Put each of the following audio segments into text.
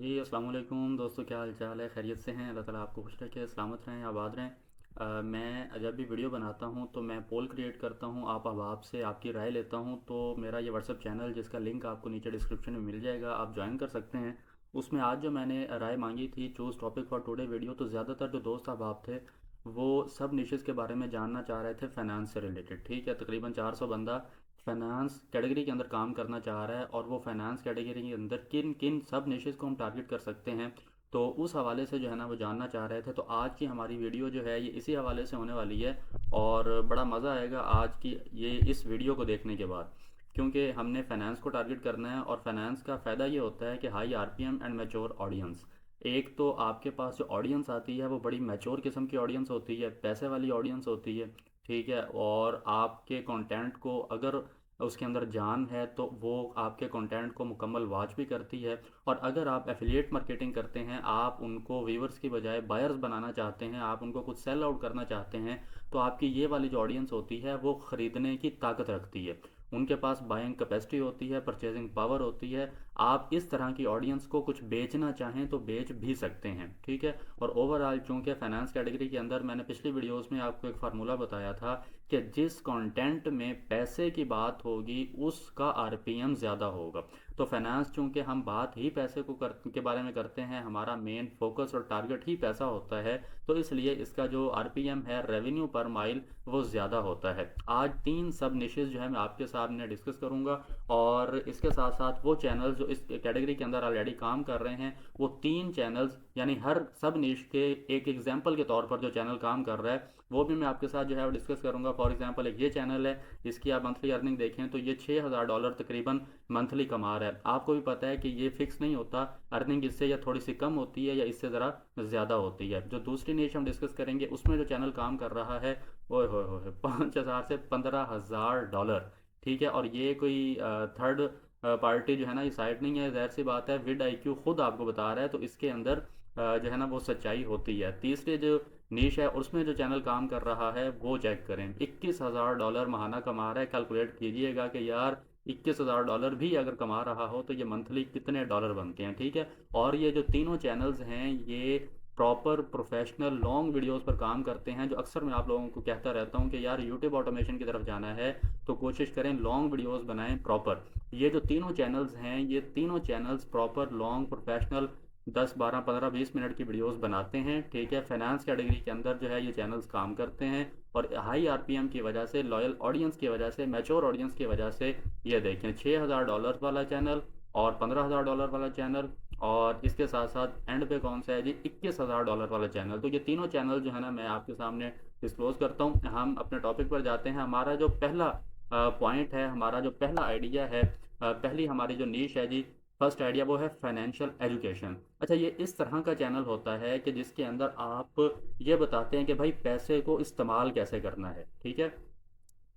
जी अस्सलाम वालेकुम दोस्तों, क्या हाल चाल है? खैरियत से हैं? अल्लाह ताला आपको खुश रखे, सलामत रहें, आबाद रहें। मैं जब भी वीडियो बनाता हूँ तो मैं पोल क्रिएट करता हूँ, आप अहबाब से आपकी राय लेता हूँ। तो मेरा ये व्हाट्सअप चैनल जिसका लिंक आपको नीचे डिस्क्रिप्शन में मिल जाएगा, आप ज्वाइन कर सकते हैं। उसमें आज जो मैंने राय मांगी थी, choose topic for today video, तो ज़्यादातर जो दोस्त अहबाब थे वो सब निशेज़ के बारे में जानना चाह रहे थे, फाइनेंस से रिलेटेड। ठीक है, तकरीबन 400 बंदा फाइनेंस कैटेगरी के अंदर काम करना चाह रहा है, और वो फाइनेंस कैटेगरी के अंदर किन किन सब निशेज़ को हम टारगेट कर सकते हैं, तो उस हवाले से जो है ना वो जानना चाह रहे थे। तो आज की हमारी वीडियो जो है ये इसी हवाले से होने वाली है, और बड़ा मज़ा आएगा आज की ये इस वीडियो को देखने के बाद, क्योंकि हमने फाइनेंस को टारगेट करना है। और फाइनेंस का फ़ायदा ये होता है कि high RPM and mature audience. एक तो आपके पास जो ऑडियंस आती है वो बड़ी मैच्योर किस्म की ऑडियंस होती है, पैसे वाली ऑडियंस होती है। ठीक है, और आपके कंटेंट को अगर उसके अंदर जान है तो वो आपके कंटेंट को मुकम्मल वॉच भी करती है। और अगर आप एफिलिएट मार्केटिंग करते हैं, आप उनको व्यूवर्स की बजाय बायर्स बनाना चाहते हैं, आप उनको कुछ सेल आउट करना चाहते हैं, तो आपकी ये वाली जो ऑडियंस होती है वो ख़रीदने की ताकत रखती है, उनके पास बाइंग कैपेसिटी होती है, परचेजिंग पावर होती है। आप इस तरह की ऑडियंस को कुछ बेचना चाहें तो बेच भी सकते हैं। ठीक है, और ओवरऑल चूँकि फाइनेंस कैटेगरी के अंदर मैंने पिछली वीडियोस में आपको एक फार्मूला बताया था कि जिस कंटेंट में पैसे की बात होगी उसका आरपीएम ज़्यादा होगा। तो फाइनेंस चूँकि हम बात ही पैसे के बारे में करते हैं, हमारा मेन फोकस और टारगेट ही पैसा होता है, तो इसलिए इसका जो आरपीएम है, रेवेन्यू पर माइल, वो ज़्यादा होता है। आज तीन सब निशेज़ जो है मैं आपके सामने डिस्कस करूँगा, और इसके साथ साथ वो चैनल्स जो इस कैटेगरी के अंदर ऑलरेडी काम कर रहे हैं, वो तीन चैनल्स यानी हर सब निश के एक एग्जाम्पल के तौर पर जो चैनल काम कर रहा है वो भी मैं आपके साथ जो है वो डिस्कस करूंगा। फॉर एग्जांपल एक ये चैनल है, इसकी आप मंथली अर्निंग देखें तो ये $6000 तकरीबन मंथली कमा रहा है। आपको भी पता है कि ये फिक्स नहीं होता, अर्निंग इससे या थोड़ी सी कम होती है या इससे ज़रा ज़्यादा होती है। जो दूसरी नीच हम डिस्कस करेंगे उसमें जो चैनल काम कर रहा है, ओए हो 5,000 से $15,000। ठीक है, और ये कोई थर्ड पार्टी जो है ना ये साइट नहीं है, जाहिर सी बात है, विद आई क्यू खुद आपको बता रहा है, तो इसके अंदर जो है ना वो सच्चाई होती है। तीसरे जो नीश है उसमें जो चैनल काम कर रहा है वो चेक करें, $21,000 महाना कमा रहा है। कैलकुलेट कीजिएगा कि यार $21,000 भी अगर कमा रहा हो तो ये मंथली कितने डॉलर बनते हैं। ठीक है, और ये जो तीनों चैनल्स हैं ये प्रॉपर प्रोफेशनल लॉन्ग वीडियोस पर काम करते हैं। जो अक्सर मैं आप लोगों को कहता रहता हूँ कि यार यूट्यूब ऑटोमेशन की तरफ जाना है तो कोशिश करें लॉन्ग वीडियोस बनाएं प्रॉपर। ये जो तीनों चैनल्स हैं ये तीनों channels proper long professional 10 12 15 20 minute की वीडियोस बनाते हैं। ठीक है, फाइनेंस कैटेगरी के अंदर जो है ये चैनल्स काम करते हैं, और हाई आरपीएम की वजह से, लॉयल ऑडियंस की वजह से, मैच्योर ऑडियंस की वजह से, ये देखें $6000 वाला चैनल और $15,000 वाला चैनल, और इसके साथ साथ एंड पे कौन सा है जी, $21,000 वाला चैनल। तो ये तीनों चैनल जो है ना मैं आपके सामने डिस्क्लोज करता हूँ। हम अपने टॉपिक पर जाते हैं। हमारा जो पहला पॉइंट है, हमारा जो पहला आइडिया है, पहली हमारी जो नीश है जी, फर्स्ट आइडिया वो है फाइनेंशियल एजुकेशन। अच्छा, ये इस तरह का चैनल होता है कि जिसके अंदर आप ये बताते हैं कि भाई पैसे को इस्तेमाल कैसे करना है। ठीक है,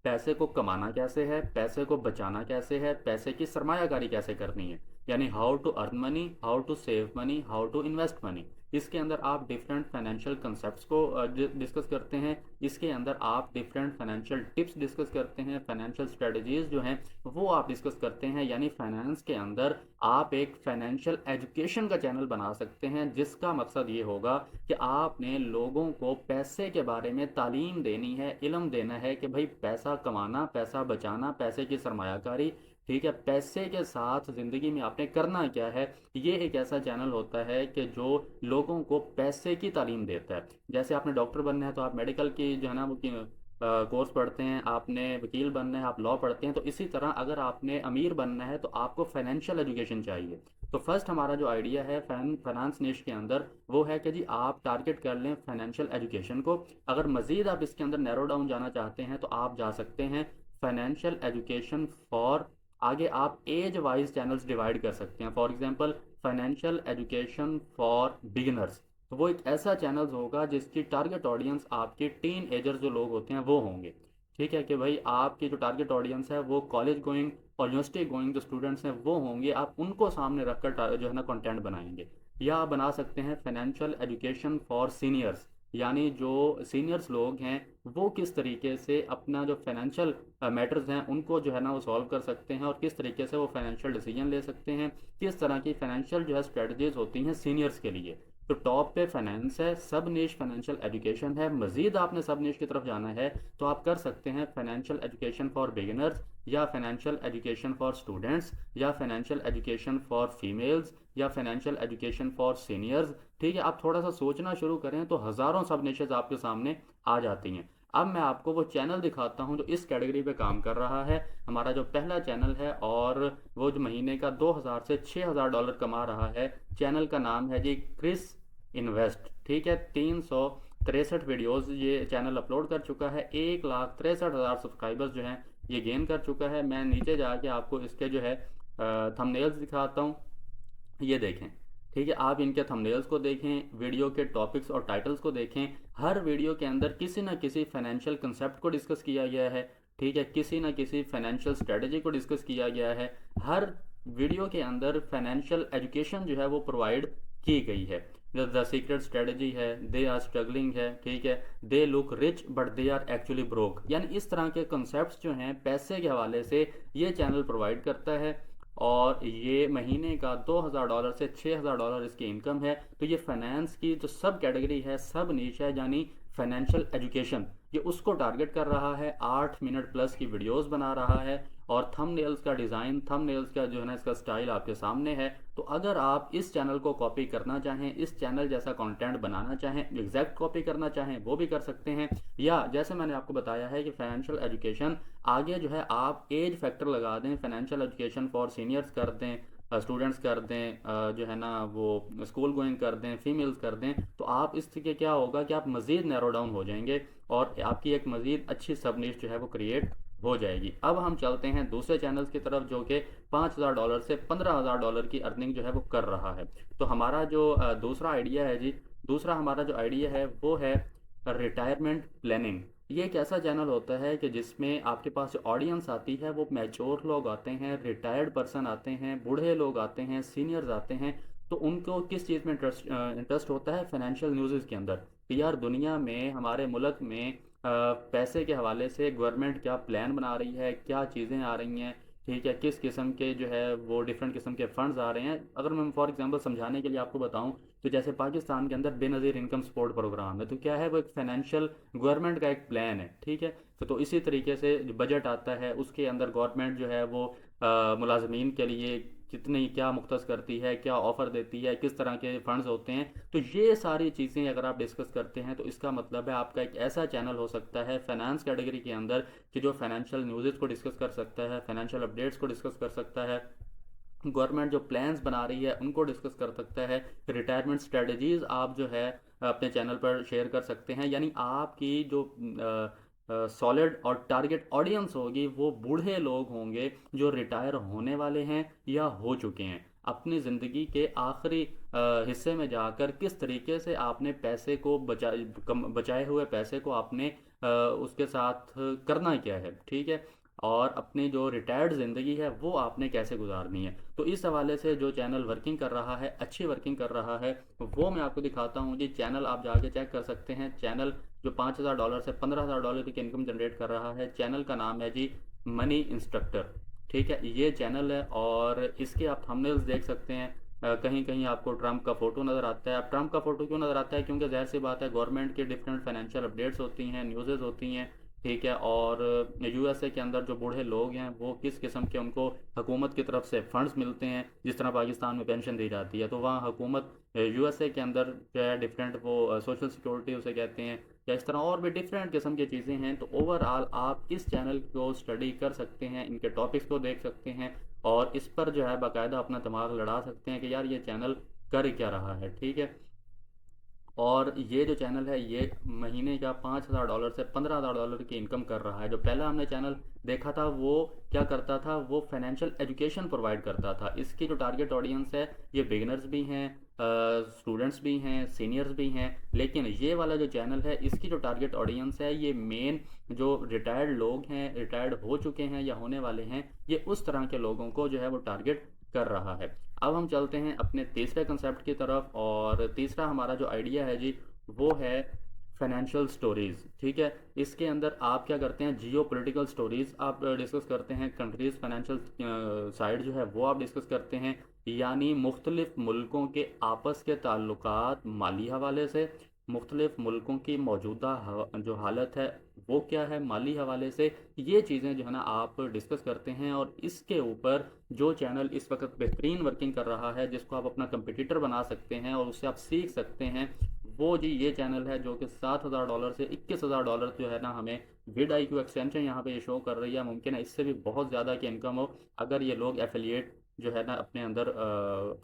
पैसे को कमाना कैसे है, पैसे को बचाना कैसे है, पैसे की सरमायाकारी कैसे करनी है, यानी how to earn money, how to save money, how to invest money. इसके अंदर आप डिफरेंट फाइनेंशियल कंसेप्ट को डिस्कस करते हैं। इसके अंदर आप डिफरेंट फाइनेंशियल टिप्स डिस्कस करते हैं, फाइनेंशियल स्ट्रेटजीज जो हैं वो आप डिस्कस करते हैं। यानी फाइनेंस के अंदर आप एक फाइनेंशियल एजुकेशन का चैनल बना सकते हैं, जिसका मकसद ये होगा कि आपने लोगों को पैसे के बारे में तालीम देनी है, इल्म देना है कि भाई पैसा कमाना, पैसा बचाना, पैसे की सरमायाकारी, ठीक है, पैसे के साथ ज़िंदगी में आपने करना क्या है। ये एक ऐसा चैनल होता है कि जो लोगों को पैसे की तालीम देता है। जैसे आपने डॉक्टर बनना है तो आप मेडिकल की जो है ना वो कोर्स पढ़ते हैं, आपने वकील बनना है आप लॉ पढ़ते हैं, तो इसी तरह अगर आपने अमीर बनना है तो आपको फाइनेंशियल एजुकेशन चाहिए। तो फर्स्ट हमारा जो आइडिया है फाइनेंस निश के अंदर वो है कि जी आप टारगेट कर लें फाइनेंशियल एजुकेशन को। अगर मज़ीद आप इसके अंदर नैरो डाउन जाना चाहते हैं तो आप जा सकते हैं फाइनेंशियल एजुकेशन फॉर, आगे आप एज वाइज चैनल्स डिवाइड कर सकते हैं। For example financial education for beginners, तो वो एक ऐसा चैनल होगा जिसकी टारगेट ऑडियंस आपके टीन एजर जो लोग होते हैं वो होंगे। ठीक है, कि भाई आपकी जो टारगेट ऑडियंस है वो कॉलेज गोइंग और यूनिवर्सिटी गोइंग जो स्टूडेंट्स हैं वो होंगे, आप उनको सामने रखकर जो है ना कंटेंट बनाएंगे। या आप बना सकते हैं फाइनेंशियल एजुकेशन फॉर सीनियर्स, यानी जो सीनियर्स लोग हैं वो किस तरीके से अपना जो फाइनेंशियल मैटर्स हैं उनको जो है ना वो सॉल्व कर सकते हैं और किस तरीके से वो फाइनेंशियल डिसीजन ले सकते हैं, किस तरह की फाइनेंशियल जो है स्ट्रेटजीज होती हैं सीनियर्स के लिए। तो टॉप पे फाइनेंस है, सब निश फाइनेंशियल एजुकेशन है। मजीद आपने सब निश की तरफ जाना है तो आप कर सकते हैं फाइनेंशियल एजुकेशन फॉर बिगिनर्स, या फाइनेंशियल एजुकेशन फॉर स्टूडेंट्स, या फाइनेंशियल एजुकेशन फॉर फीमेल्स, या फाइनेंशियल एजुकेशन फॉर सीनियर्स। ठीक है, आप थोड़ा सा सोचना शुरू करें तो हज़ारों सब निशेज आपके सामने आ जाती हैं। अब मैं आपको वो चैनल दिखाता हूँ जो इस कैटेगरी पे काम कर रहा है। हमारा जो पहला चैनल है और वो जो महीने का 2000 से $6000 कमा रहा है, चैनल का नाम है जी क्रिस इन्वेस्ट। ठीक है, 363 वीडियोस ये चैनल अपलोड कर चुका है, 1,63,000 सब्सक्राइबर्स जो हैं ये गेन कर चुका है। मैं नीचे जाके आपको इसके जो है थंबनेल्स दिखाता हूँ, ये देखें। ठीक है, आप इनके थंबनेल्स को देखें, वीडियो के टॉपिक्स और टाइटल्स को देखें। हर वीडियो के अंदर किसी ना किसी फाइनेंशियल कंसेप्ट को डिस्कस किया गया है। ठीक है, किसी ना किसी फाइनेंशियल स्ट्रेटजी को डिस्कस किया गया है। हर वीडियो के अंदर फाइनेंशियल एजुकेशन जो है वो प्रोवाइड की गई है। द सीक्रेट स्ट्रेटजी है, दे आर स्ट्रगलिंग है, ठीक है, they look rich but they are actually broke, यानी इस तरह के कॉन्सेप्ट्स जो हैं पैसे के हवाले से ये चैनल प्रोवाइड करता है। और ये महीने का $2000 से $6000 इसकी इनकम है। तो ये फाइनेंस की जो सब कैटेगरी है, सब नीच है, यानी फाइनेंशियल एजुकेशन, ये उसको टारगेट कर रहा है। 8 मिनट प्लस की वीडियोस बना रहा है और थंबनेल्स का डिज़ाइन, थंबनेल्स का जो है ना इसका स्टाइल आपके सामने है। तो अगर आप इस चैनल को कॉपी करना चाहें, इस चैनल जैसा कंटेंट बनाना चाहें, एग्जैक्ट कॉपी करना चाहें, वो भी कर सकते हैं। या जैसे मैंने आपको बताया है कि फाइनेंशियल एजुकेशन आगे जो है आप एज फैक्टर लगा दें, फाइनेंशियल एजुकेशन फॉर सीनियर्स कर दें, स्टूडेंट्स कर दें, जो है ना वो स्कूल गोइंग कर दें, फीमेल्स कर दें, तो आप इसके क्या होगा कि आप मज़ीद नैरो डाउन हो जाएंगे और आपकी एक मज़ीद अच्छी सब निश जो है वो क्रिएट हो जाएगी। अब हम चलते हैं दूसरे चैनल्स की तरफ जो कि $5000 से $15000 की अर्निंग जो है वो कर रहा है। तो हमारा जो दूसरा आइडिया है जी, दूसरा हमारा जो आइडिया है वो है रिटायरमेंट प्लानिंग। ये एक ऐसा चैनल होता है कि जिसमें आपके पास जो ऑडियंस आती है वो मैच्योर लोग आते हैं, रिटायर्ड पर्सन आते हैं, बूढ़े लोग आते हैं, सीनियर्स आते हैं। तो उनको किस चीज़ में इंटरेस्ट होता है? फाइनेंशियल न्यूज़ के अंदर कि यार दुनिया में, हमारे मुल्क में पैसे के हवाले से गवर्नमेंट क्या प्लान बना रही है, क्या चीज़ें आ रही हैं, ठीक है, किस किस्म के जो है वो डिफरेंट किस्म के फंड्स आ रहे हैं। अगर मैं फॉर एग्जांपल समझाने के लिए आपको बताऊं तो जैसे पाकिस्तान के अंदर बेनज़ीर इनकम सपोर्ट प्रोग्राम है, तो क्या है वो एक फाइनेंशियल गवर्नमेंट का एक प्लान है। ठीक है, तो इसी तरीके से जो बजट आता है उसके अंदर गवर्नमेंट जो है वो मुलाजमीन के लिए कितनी क्या मुख्तस करती है, क्या ऑफ़र देती है, किस तरह के फंड्स होते हैं। तो ये सारी चीज़ें अगर आप डिस्कस करते हैं तो इसका मतलब है आपका एक ऐसा चैनल हो सकता है फाइनेंस कैटेगरी के अंदर कि जो फाइनेंशियल न्यूज़ को डिस्कस कर सकता है, फाइनेंशियल अपडेट्स को डिस्कस कर सकता है, गवर्नमेंट जो प्लान्स बना रही है उनको डिस्कस कर सकता है, रिटायरमेंट स्ट्रेटजीज आप जो है अपने चैनल पर शेयर कर सकते हैं। यानी आपकी जो सॉलिड और टारगेट ऑडियंस होगी वो बूढ़े लोग होंगे जो रिटायर होने वाले हैं या हो चुके हैं। अपनी ज़िंदगी के आखिरी हिस्से में जाकर किस तरीके से आपने पैसे को बचाए हुए पैसे को आपने उसके साथ करना क्या है, ठीक है, और अपनी जो रिटायर्ड ज़िंदगी है वो आपने कैसे गुजारनी है। तो इस हवाले से जो चैनल वर्किंग कर रहा है, अच्छी वर्किंग कर रहा है, वो मैं आपको दिखाता हूँ जी। चैनल आप जाके चेक कर सकते हैं। चैनल जो $5000 से $15000 की इनकम जनरेट कर रहा है, चैनल का नाम है जी मनी इंस्ट्रक्टर। ठीक है, ये चैनल है और इसके आप थंबनेल्स देख सकते हैं। कहीं कहीं आपको ट्रंप का फ़ोटो नज़र आता है। अब ट्रंप का फ़ोटो क्यों नज़र आता है? क्योंकि ज़ाहिर सी बात है गवर्नमेंट की डिफरेंट फाइनेंशियल अपडेट्स होती हैं, न्यूज़ेज़ होती हैं, ठीक है, और यूएसए के अंदर जो बूढ़े लोग हैं वो किस किस्म के उनको हुकूमत की तरफ से फ़ंड्स मिलते हैं, जिस तरह पाकिस्तान में पेंशन दी जाती है, तो वहाँ हुकूमत यूएसए के अंदर जो है डिफरेंट वो सोशल सिक्योरिटी उसे कहते हैं, या इस तरह और भी डिफरेंट किस्म की चीज़ें हैं। तो ओवरऑल आप इस चैनल को स्टडी कर सकते हैं, इनके टॉपिक्स को देख सकते हैं और इस पर जो है बाकायदा अपना दिमाग लड़ा सकते हैं कि यार ये चैनल कर क्या रहा है। ठीक है, और ये जो चैनल है ये महीने का $5000 से $15000 की इनकम कर रहा है। जो पहला हमने चैनल देखा था वो क्या करता था? वो फाइनेंशियल एजुकेशन प्रोवाइड करता था। इसकी जो टारगेट ऑडियंस है ये बिगिनर्स भी हैं, स्टूडेंट्स भी हैं, सीनियर्स भी हैं। लेकिन ये वाला जो चैनल है इसकी जो टारगेट ऑडियंस है ये मेन जो रिटायर्ड लोग हैं, रिटायर्ड हो चुके हैं या होने वाले हैं, ये उस तरह के लोगों को जो है वो टारगेट कर रहा है। अब हम चलते हैं अपने तीसरे कंसेप्ट की तरफ और तीसरा हमारा जो आइडिया है जी वो है फाइनेंशियल स्टोरीज़, ठीक है। इसके अंदर आप क्या करते हैं, जियो पोलिटिकल स्टोरीज़ आप डिस्कस करते हैं, कंट्रीज़ फाइनेंशियल साइड जो है वो आप डिस्कस करते हैं, यानी मुख्तलिफ़ मुल्कों के आपस के ताल्लुकात माली हवाले से, मुख्तलिफ़ मुल्कों की मौजूदा जो हालत है वो क्या है माली हवाले से, ये चीज़ें जो है ना आप डिस्कस करते हैं। और इसके ऊपर जो चैनल इस वक्त बेहतरीन वर्किंग कर रहा है, जिसको आप अपना कंपटीटर बना सकते हैं और उससे आप सीख सकते हैं, वो जी ये चैनल है जो कि $7,000 से $21,000 जो है ना हमें विड आई क्यू एक्सटेंशन यहाँ पे ये शो कर रही है। मुमकिन है इससे भी बहुत ज़्यादा की इनकम हो अगर ये लोग एफिलिएट जो है ना अपने अंदर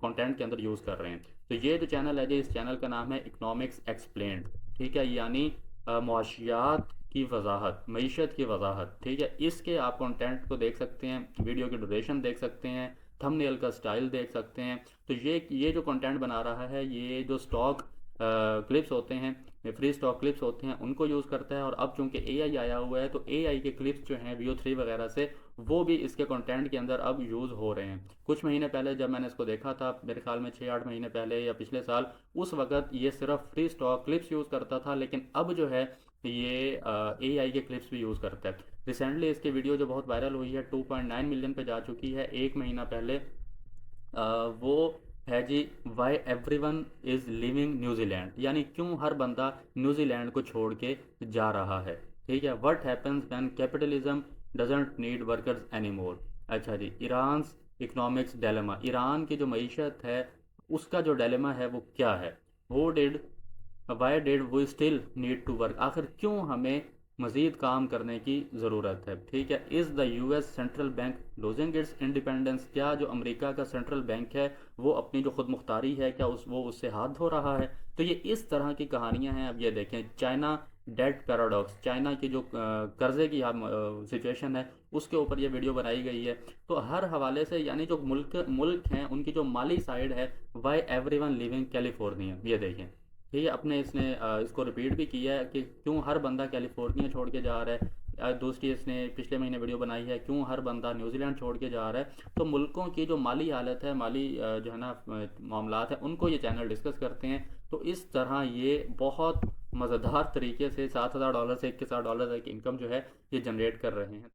कंटेंट के अंदर यूज़ कर रहे हैं। तो ये जो चैनल है जी, इस चैनल का नाम है इकोनॉमिक्स एक्सप्लेन्ड, ठीक है, यानी मुआशियात की वजाहत, मीशत की वजाहत, ठीक है। इसके आप कंटेंट को देख सकते हैं, वीडियो की ड्यूरेशन देख सकते हैं, थंबनेल का स्टाइल देख सकते हैं। तो ये जो कंटेंट बना रहा है, ये जो स्टॉक क्लिप्स होते हैं, फ्री स्टॉक क्लिप्स होते हैं, उनको यूज़ करता है। और अब चूंकि एआई आया हुआ है तो एआई के क्लिप्स जो हैं VO3 वगैरह से, वो भी इसके कंटेंट के अंदर अब यूज़ हो रहे हैं। कुछ महीने पहले जब मैंने इसको देखा था, मेरे ख्याल में 6-8 महीने पहले या पिछले साल, उस वक्त ये सिर्फ फ्री स्टॉक क्लिप्स यूज़ करता था, लेकिन अब जो है ये एआई के क्लिप्स भी यूज़ करता है। रिसेंटली इसकी वीडियो जो बहुत वायरल हुई है 2.9 मिलियन पे जा चुकी है एक महीना पहले, वो है जी, why every one is living New Zealand, यानी क्यों हर बंदा न्यूजीलैंड को छोड़ के जा रहा है, ठीक है। What happens when capitalism doesn't need workers any more. अच्छा जी, ईरान्स इकोनॉमिक्स डायलेमा, ईरान की जो मईशत है उसका जो डायलेमा है वो क्या है। वो did why did we still need to work, आखिर क्यों हमें मज़ीद काम करने की ज़रूरत है, ठीक है। Is the US central bank losing its independence, क्या जो अमेरिका का सेंट्रल बैंक है वो अपनी जो खुद मुख्तारी है, क्या वो उससे हाथ धो रहा है। तो ये इस तरह की कहानियां हैं। अब ये देखें, चाइना डेट पैराडॉक्स, चाइना की जो कर्ज़े की सिचुएशन है उसके ऊपर ये वीडियो बनाई गई है। तो हर हवाले से, यानी जो मुल्क मुल्क हैं उनकी जो माली साइड है, why every one living California, ये देखें, ठीक है। अपने इसने इसको रिपीट भी किया है कि क्यों हर बंदा कैलिफोर्निया छोड़ के जा रहा है। दूसरी इसने पिछले महीने वीडियो बनाई है, क्यों हर बंदा न्यूजीलैंड छोड़ के जा रहा है। तो मुल्कों की जो माली हालत है, माली जो है ना मामलात है, उनको ये चैनल डिस्कस करते हैं। तो इस तरह ये बहुत मज़ेदार तरीके से $7,000 से $21,000 तक इनकम जो है ये जनरेट कर रहे हैं।